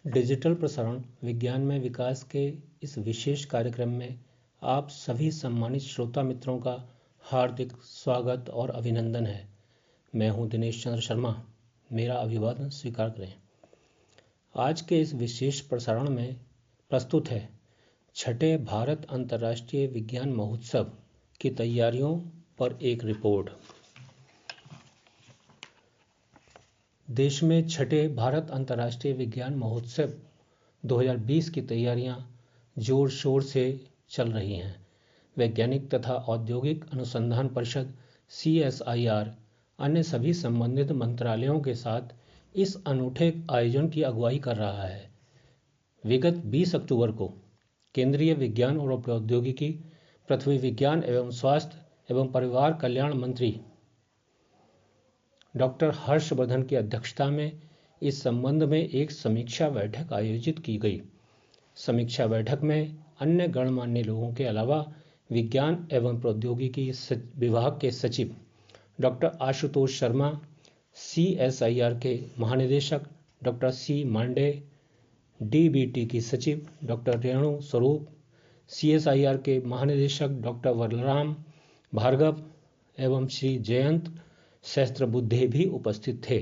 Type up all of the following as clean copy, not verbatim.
Digital प्रसारण विज्ञान में विकास के इस विशेष कार्यक्रम में आप सभी सम्मानित श्रोता मित्रों का हार्दिक स्वागत और अभिनंदन है। मैं हूं दिनेश चंद्र शर्मा। मेरा अभिवादन स्वीकार करें। आज के इस विशेष प्रसारण में प्रस्तुत है छठे भारत अंतर्राष्ट्रीय विज्ञान महोत्सव की तैयारियों पर एक रिपोर्ट। देश में छठे भारत अंतर्राष्ट्रीय विज्ञान महोत्सव 2020 की तैयारियां जोर शोर से चल रही हैं। वैज्ञानिक तथा औद्योगिक अनुसंधान परिषद CSIR अन्य सभी संबंधित मंत्रालयों के साथ इस अनूठे आयोजन की अगुवाई कर रहा है। विगत 20 अक्टूबर को केंद्रीय विज्ञान और प्रौद्योगिकी, पृथ्वी विज्ञान एवं स्वास्थ्य एवं परिवार कल्याण मंत्री डॉक्टर हर्षवर्धन की अध्यक्षता में इस संबंध में एक समीक्षा बैठक आयोजित की गई। समीक्षा बैठक में अन्य गणमान्य लोगों के अलावा विज्ञान एवं प्रौद्योगिकी विभाग के सचिव डॉक्टर आशुतोष शर्मा, CSIR के महानिदेशक डॉक्टर C मांडे, DBT की सचिव डॉक्टर रेणु स्वरूप, CSIR के महानिदेशक डॉक्टर बलराम भार्गव एवं श्री जयंत सहस्त्रबुद्धे भी उपस्थित थे।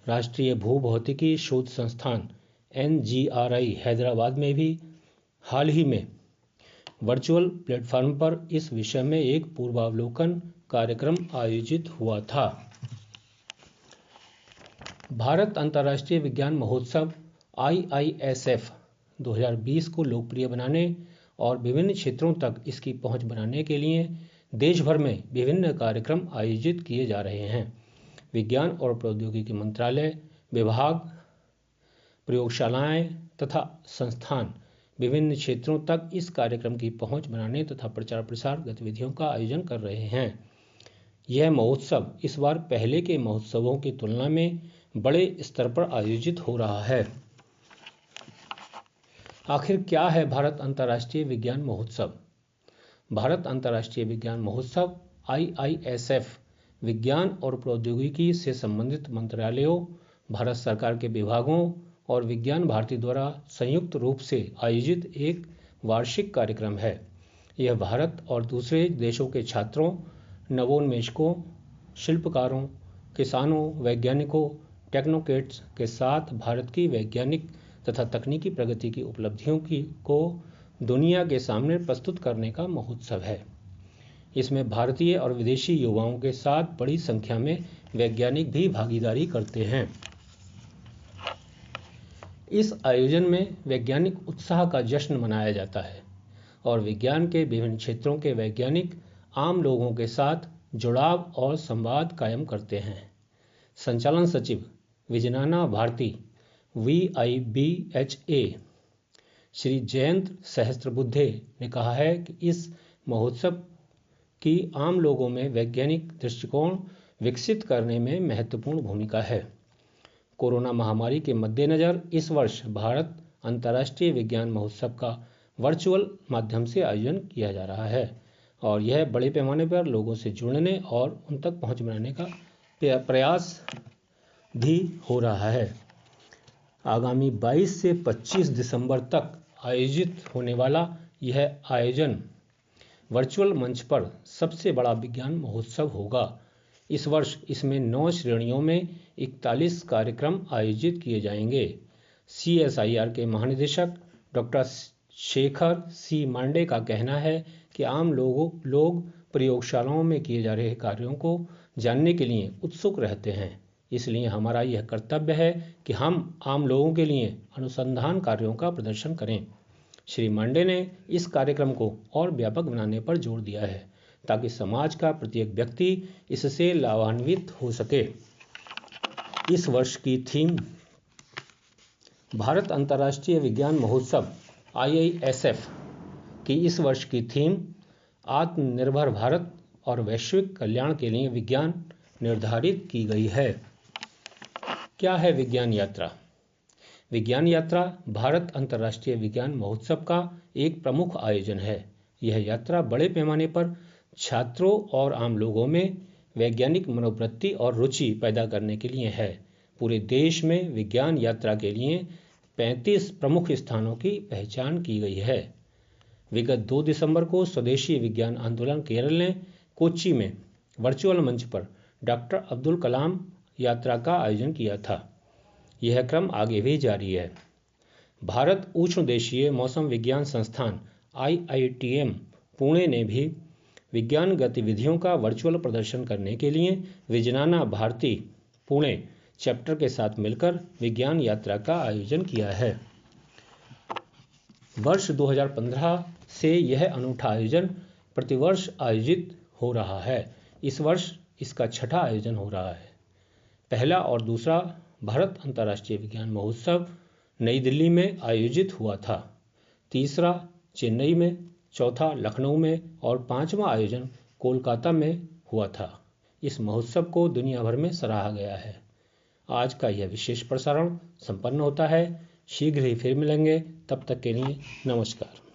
राष्ट्रीय भूभौतिकी शोध संस्थान NGRI हैदराबाद में भी हाल ही में वर्चुअल प्लेटफॉर्म पर इस विषय में एक पूर्वावलोकन कार्यक्रम आयोजित हुआ था। भारत अंतर्राष्ट्रीय विज्ञान महोत्सव IISF 2020 को लोकप्रिय बनाने और विभिन्न क्षेत्रों तक इसकी पहुंच बनाने के लिए देश भर में विभिन्न कार्यक्रम आयोजित किए जा रहे हैं। विज्ञान और प्रौद्योगिकी मंत्रालय, विभाग, प्रयोगशालाएं तथा संस्थान विभिन्न क्षेत्रों तक इस कार्यक्रम की पहुंच बनाने तथा प्रचार प्रसार गतिविधियों का आयोजन कर रहे हैं। यह महोत्सव इस बार पहले के महोत्सवों की तुलना में बड़े स्तर पर आयोजित हो रहा है। आखिर क्या है भारत अंतर्राष्ट्रीय विज्ञान महोत्सव? भारत अंतर्राष्ट्रीय विज्ञान महोत्सव IISF विज्ञान और प्रौद्योगिकी से संबंधित मंत्रालयों, भारत सरकार के विभागों और विज्ञान भारती द्वारा संयुक्त रूप से आयोजित एक वार्षिक कार्यक्रम है। यह भारत और दूसरे देशों के छात्रों, नवोन्मेषकों, शिल्पकारों, किसानों, वैज्ञानिकों, टेक्नोक्रेट्स के साथ भारत की वैज्ञानिक तथा तकनीकी प्रगति की उपलब्धियों को दुनिया के सामने प्रस्तुत करने का महोत्सव है। इसमें भारतीय और विदेशी युवाओं के साथ बड़ी संख्या में वैज्ञानिक भी भागीदारी करते हैं। इस आयोजन में वैज्ञानिक उत्साह का जश्न मनाया जाता है और विज्ञान के विभिन्न क्षेत्रों के वैज्ञानिक आम लोगों के साथ जुड़ाव और संवाद कायम करते हैं। संचालन सचिव विजनाना भारती VIBHA श्री जयंत सहस्त्रबुद्धे ने कहा है कि इस महोत्सव की आम लोगों में वैज्ञानिक दृष्टिकोण विकसित करने में महत्वपूर्ण भूमिका है। कोरोना महामारी के मद्देनज़र इस वर्ष भारत अंतर्राष्ट्रीय विज्ञान महोत्सव का वर्चुअल माध्यम से आयोजन किया जा रहा है और यह बड़े पैमाने पर लोगों से जुड़ने और उन तक पहुंच बनाने का प्रयास भी हो रहा है। आगामी 22 से 25 दिसंबर तक आयोजित होने वाला यह आयोजन वर्चुअल मंच पर सबसे बड़ा विज्ञान महोत्सव होगा। इस वर्ष इसमें 9 श्रेणियों में 41 कार्यक्रम आयोजित किए जाएंगे। CSIR के महानिदेशक डॉक्टर शेखर C मांडे का कहना है कि आम लोग प्रयोगशालाओं में किए जा रहे कार्यों को जानने के लिए उत्सुक रहते हैं। इसलिए हमारा यह कर्तव्य है कि हम आम लोगों के लिए अनुसंधान कार्यों का प्रदर्शन करें। श्री मांडे ने इस कार्यक्रम को और व्यापक बनाने पर जोर दिया है ताकि समाज का प्रत्येक व्यक्ति इससे लाभान्वित हो सके। इस वर्ष की थीम भारत अंतर्राष्ट्रीय विज्ञान महोत्सव IISF की इस वर्ष की थीम आत्मनिर्भर भारत और वैश्विक कल्याण के लिए विज्ञान निर्धारित की गई है। क्या है विज्ञान यात्रा? विज्ञान यात्रा भारत अंतर्राष्ट्रीय विज्ञान महोत्सव का एक प्रमुख आयोजन है। यह यात्रा बड़े पैमाने पर छात्रों और आम लोगों में वैज्ञानिक मनोवृत्ति और रुचि पैदा करने के लिए है। पूरे देश में विज्ञान यात्रा के लिए 35 प्रमुख स्थानों की पहचान की गई है। विगत 2 दिसंबर को स्वदेशी विज्ञान आंदोलन केरल ने कोच्चि में वर्चुअल मंच पर डॉक्टर अब्दुल कलाम यात्रा का आयोजन किया था। यह क्रम आगे भी जारी है। भारत उष्णदेशीय मौसम विज्ञान संस्थान IITM पुणे ने भी विज्ञान गतिविधियों का वर्चुअल प्रदर्शन करने के लिए विजनाना भारती पुणे चैप्टर के साथ मिलकर विज्ञान यात्रा का आयोजन किया है। वर्ष 2015 से यह अनूठा आयोजन प्रतिवर्ष आयोजित हो रहा है। इस वर्ष इसका छठा आयोजन हो रहा है। पहला और दूसरा भारत अंतर्राष्ट्रीय विज्ञान महोत्सव नई दिल्ली में आयोजित हुआ था, तीसरा चेन्नई में, चौथा लखनऊ में और पांचवा आयोजन कोलकाता में हुआ था। इस महोत्सव को दुनिया भर में सराहा गया है। आज का यह विशेष प्रसारण संपन्न होता है। शीघ्र ही फिर मिलेंगे, तब तक के लिए नमस्कार।